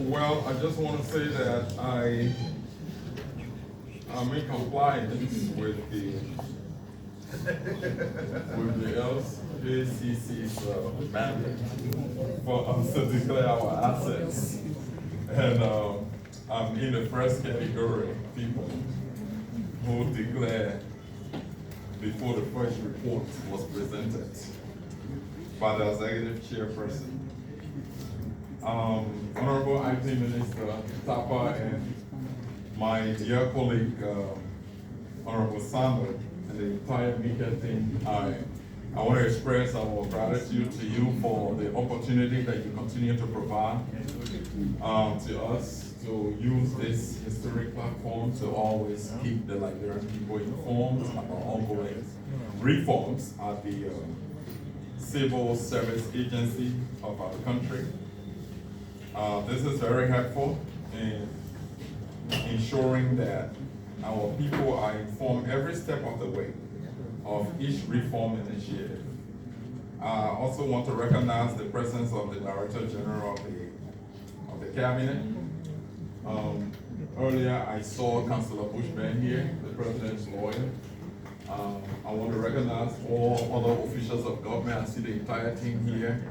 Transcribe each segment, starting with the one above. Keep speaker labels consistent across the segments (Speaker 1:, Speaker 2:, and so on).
Speaker 1: Well, I just want to say that I'm in compliance with the LJCC's mandate for us to declare our assets. And I'm in the first category of people who declare before the first report was presented by the executive chairperson. Honorable Acting Minister Tapa and my dear colleague, Honorable Sandra, and the entire media team, I want to express our gratitude to you for the opportunity that you continue to provide to us to use this historic platform to always keep the Liberian people informed about ongoing reforms at the Civil Service Agency of our country. This is very helpful in ensuring that our people are informed every step of the way of each reform initiative. I also want to recognize the presence of the Director General of the Cabinet. Earlier I saw Councillor Bushman here, the President's lawyer. I want to recognize all other officials of government. I see the entire team here.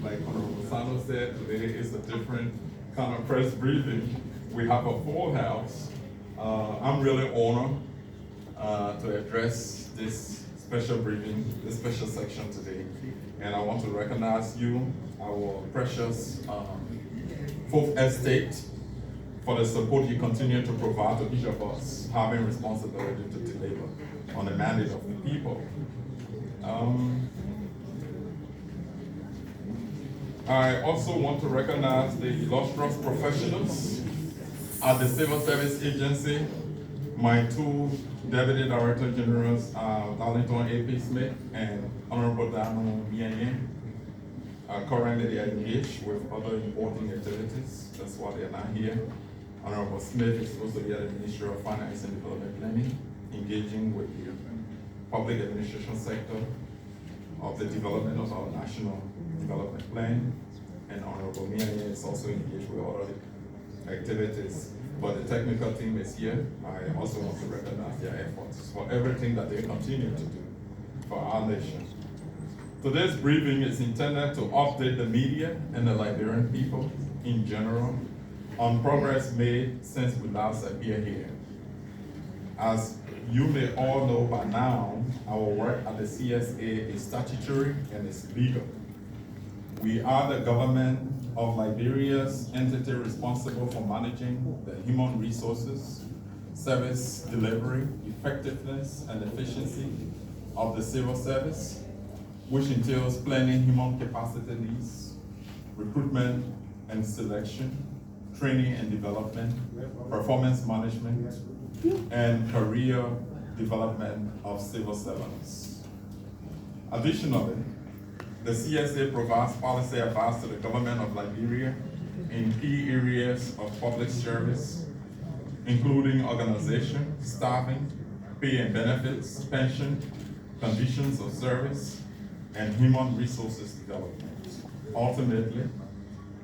Speaker 1: Like Honorable Sano said, today is a different kind of press briefing. We have a full house. I'm really honored to address this special briefing, this special section today. And I want to recognize you, our precious Fourth Estate, for the support you continue to provide to each of us, having responsibility to deliver on the mandate of the people. I also want to recognize the illustrious professionals at the Civil Service Agency, my two Deputy Director Generals, Darlington A.P. Smith and Honorable Dano Mianye. Currently they are engaged with other important activities, that's why they are not here. Honorable Smith is supposed to be at the Ministry of Finance and Development Planning, engaging with the public administration sector of the development of our national development plan. And Honorable Mianye is also engaged with other activities. But the technical team is here. I also want to recognize their efforts for everything that they continue to do for our nation. Today's briefing is intended to update the media and the Liberian people in general on progress made since we last appeared here. As you may all know by now, our work at the CSA is statutory and is legal. We are the Government of Liberia's entity responsible for managing the human resources, service delivery, effectiveness, and efficiency of the civil service, which entails planning human capacity needs, recruitment and selection, training and development, performance management, and career development of civil servants. Additionally, the CSA provides policy advice to the Government of Liberia in key areas of public service, including organization, staffing, pay and benefits, pension, conditions of service, and human resources development. Ultimately,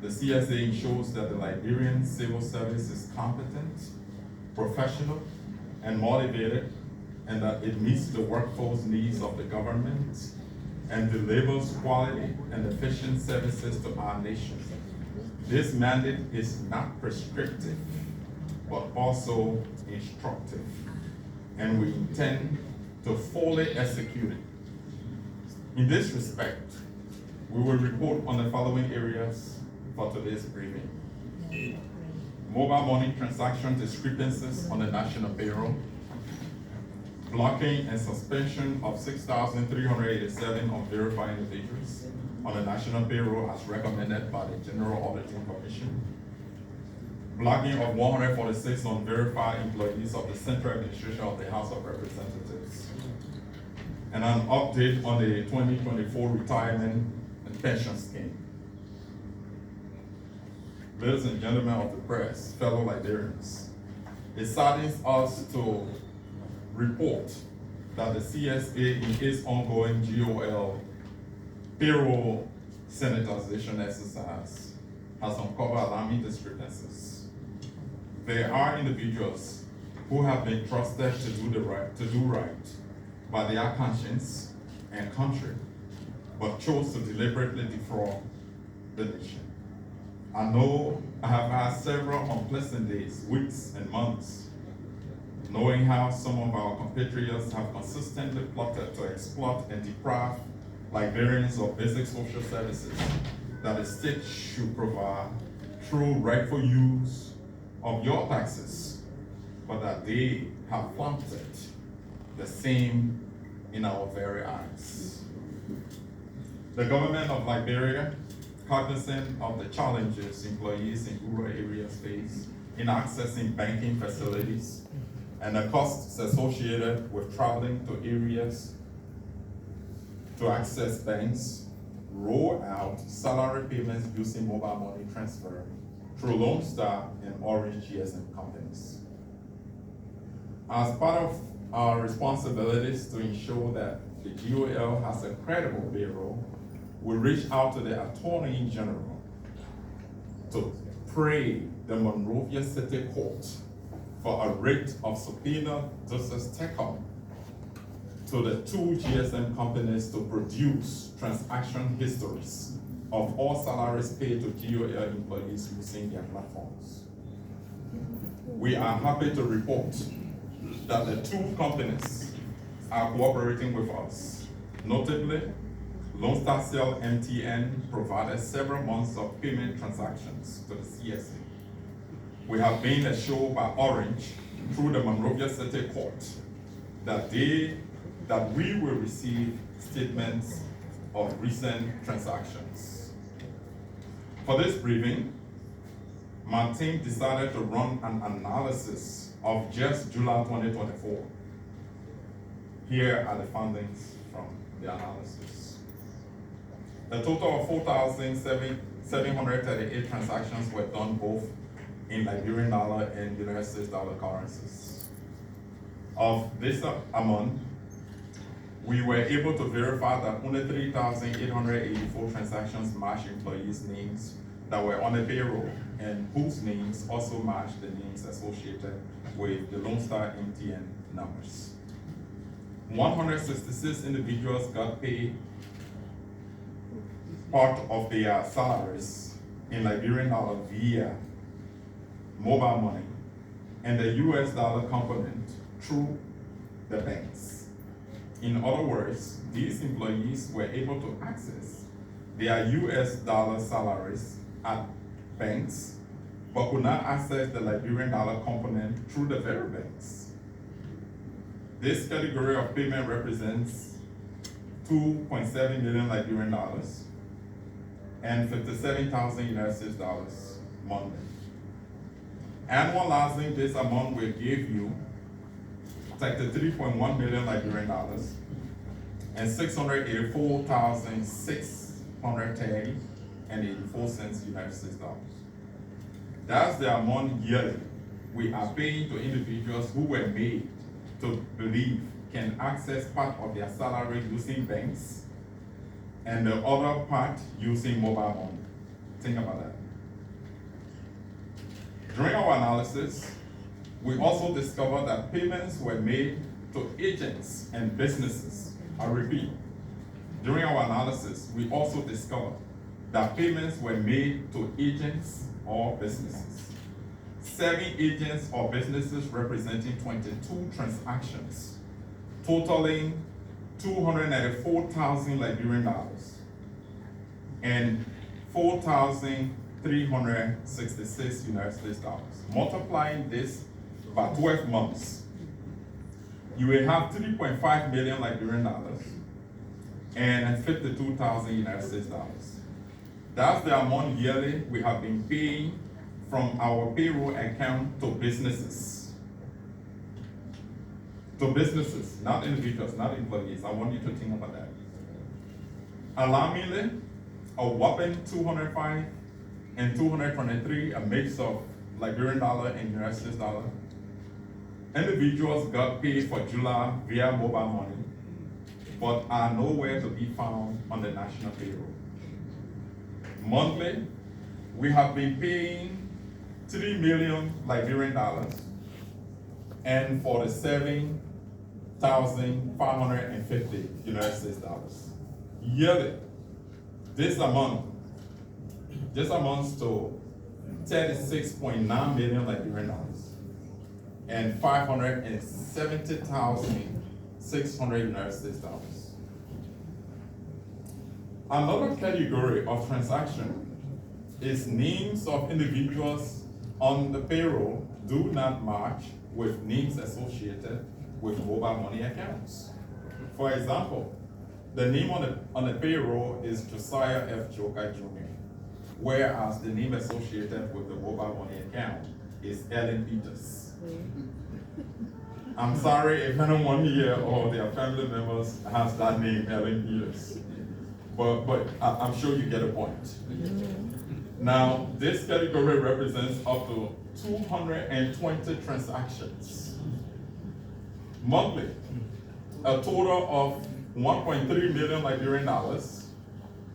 Speaker 1: the CSA ensures that the Liberian civil service is competent, professional, and motivated, and that it meets the workforce needs of the government and delivers quality and efficient services to our nation. This mandate is not prescriptive, but also instructive, and we intend to fully execute it. In this respect, we will report on the following areas for today's briefing. Mobile money transaction discrepancies on the national payroll, blocking and suspension of 6,387 unverified individuals on the national payroll as recommended by the General Auditing Commission, blocking of 146 unverified employees of the Central Administration of the House of Representatives, and an update on the 2024 retirement and pension scheme. Ladies and gentlemen of the press, fellow Liberians, it saddens us to report that the CSA in its ongoing GOL payroll sanitization exercise has uncovered alarming discrepancies. There are individuals who have been trusted to do right by their conscience and country, but chose to deliberately defraud the nation. I know I have had several unpleasant days, weeks, and months, knowing how some of our compatriots have consistently plotted to exploit and deprive Liberians of basic social services that the state should provide through rightful use of your taxes, but that they have flaunted the same in our very eyes. The government of Liberia, cognizant of the challenges employees in rural areas face in accessing banking facilities and the costs associated with traveling to areas to access banks, roll out salary payments using mobile money transfer through Lone Star and Orange GSM companies. As part of our responsibilities to ensure that the GOL has a credible payroll, we reached out to the Attorney General to pray the Monrovia City Court for a writ of subpoena justice take-up to the two GSM companies to produce transaction histories of all salaries paid to GOL employees using their platforms. We are happy to report that the two companies are cooperating with us. Notably, Lone Star Cell MTN provided several months of payment transactions to the CSA. We have been assured by Orange through the Monrovia City Court that we will receive statements of recent transactions. For this briefing, my team decided to run an analysis of just July 2024. Here are the findings from the analysis. A total of 4,738 transactions were done both in Liberian dollar and United States dollar currencies. Of this amount, we were able to verify that only 3,884 transactions matched employees' names that were on the payroll and whose names also matched the names associated with the Lone Star MTN numbers. 166 individuals got paid part of their salaries in Liberian dollar via mobile money and the US dollar component through the banks. In other words, these employees were able to access their US dollar salaries at banks, but could not access the Liberian dollar component through the very banks. This category of payment represents 2.7 million Liberian dollars and 57,000 United States dollars monthly. Annualizing this amount will give you 33.1 million Liberian dollars and 684,630 and 84 cents United States dollars. That's the amount yearly we are paying to individuals who were made to believe can access part of their salary using banks and the other part using mobile money. Think about that. During our analysis, we also discovered that payments were made to agents and businesses. I repeat, during our analysis, we also discovered that payments were made to agents or businesses. 7 agents or businesses representing 22 transactions, totaling 294,000 Liberian dollars and 4,366 United States dollars. Multiplying this by 12 months, you will have 3.5 million Liberian dollars and 52,000 United States dollars. That's the amount yearly we have been paying from our payroll account to businesses. To businesses, not individuals, not employees. I want you to think about that. Alarmingly, a whopping 205 and 223, a mix of Liberian dollar and United States dollar, individuals got paid for July via mobile money, but are nowhere to be found on the national payroll. Monthly, we have been paying 3 million Liberian dollars and 47,550 United States dollars yearly. This amounts to 36.9 million Liberian dollars and 570,600 United States dollars. Another category of transaction is names of individuals on the payroll do not match with names associated with mobile money accounts. For example, the name on the payroll is Josiah F. Joka Jr., whereas the name associated with the mobile money account is Ellen Peters. I'm sorry if anyone here or their family members has that name, Ellen Peters, but I'm sure you get a point. Now, this category represents up to 220 transactions monthly, a total of 1.3 million Liberian dollars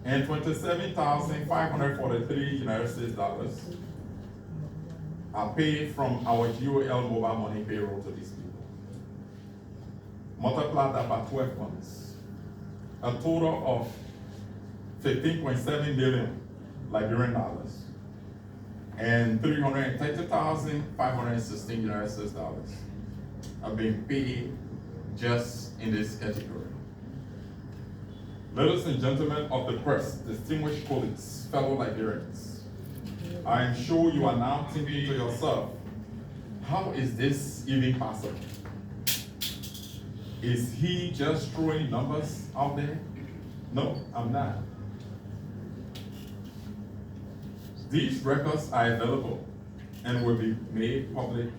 Speaker 1: and 27,543 United States dollars are paid from our GOL mobile money payroll to these people. Multiply that by 12 months, a total of 15.7 million Liberian dollars and 330,516 United States dollars are being paid just in this category. Ladies and gentlemen of the press, distinguished colleagues, fellow Liberians, I am sure you are now thinking to yourself, how is this even possible? Is he just throwing numbers out there? No, I'm not. These records are available and will be made public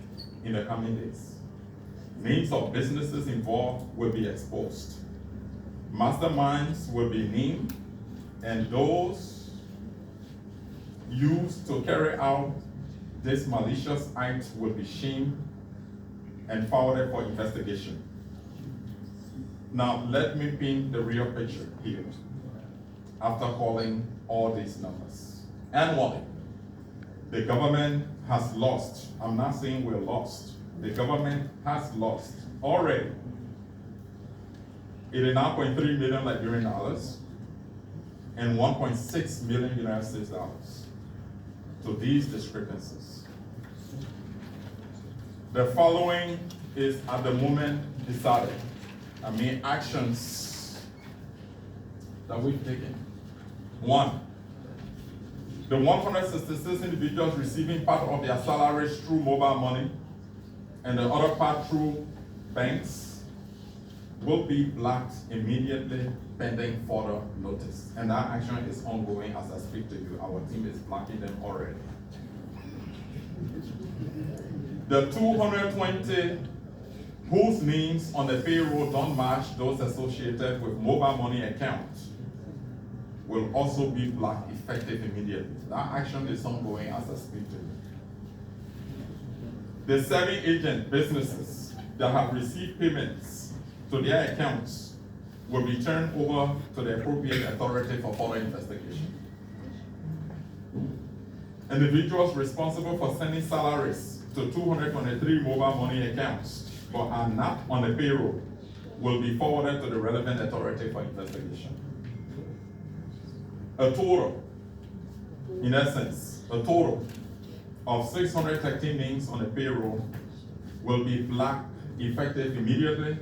Speaker 1: in the coming days. Names of businesses involved will be exposed. Masterminds will be named, and those used to carry out this malicious act will be shamed and forwarded for investigation. Now, let me paint the real picture here after calling all these numbers. Annually, the government has lost, I'm not saying we're lost, the government has lost already 89.3 million Liberian dollars and 1.6 million United States dollars to these discrepancies. The following is at the moment decided. Actions that we've taken. 1, the 166 individuals receiving part of their salaries through mobile money and the other part through banks will be blocked immediately pending further notice. And that action is ongoing as I speak to you. Our team is blocking them already. The 220 whose names on the payroll don't match those associated with mobile money accounts will also be blocked effective immediately. That action is ongoing as I speak to you. The 7 agent businesses that have received payments to their accounts will be turned over to the appropriate authority for further investigation. Individuals responsible for sending salaries to 223 mobile money accounts but are not on the payroll will be forwarded to the relevant authority for investigation. A total of 613 names on the payroll will be blocked effective immediately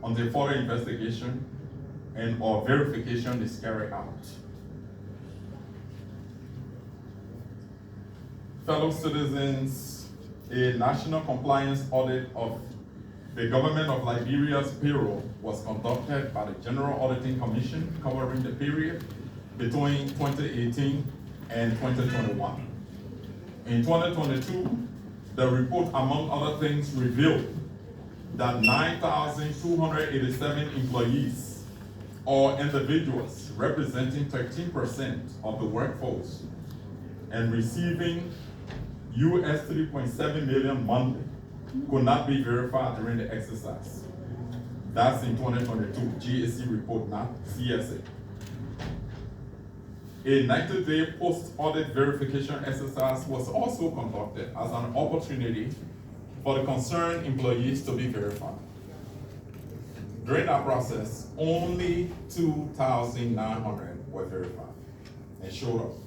Speaker 1: until further investigation and or verification is carried out. Fellow citizens, a national compliance audit of the Government of Liberia's payroll was conducted by the General Auditing Commission covering the period between 2018 and 2021. In 2022, the report, among other things, revealed that 9,287 employees or individuals representing 13% of the workforce and receiving US 3.7 million monthly could not be verified during the exercise. That's in 2022, GAC report, not CSA. A 90-day post-audit verification exercise was also conducted as an opportunity for the concerned employees to be verified. During that process, only 2,900 were verified and showed up.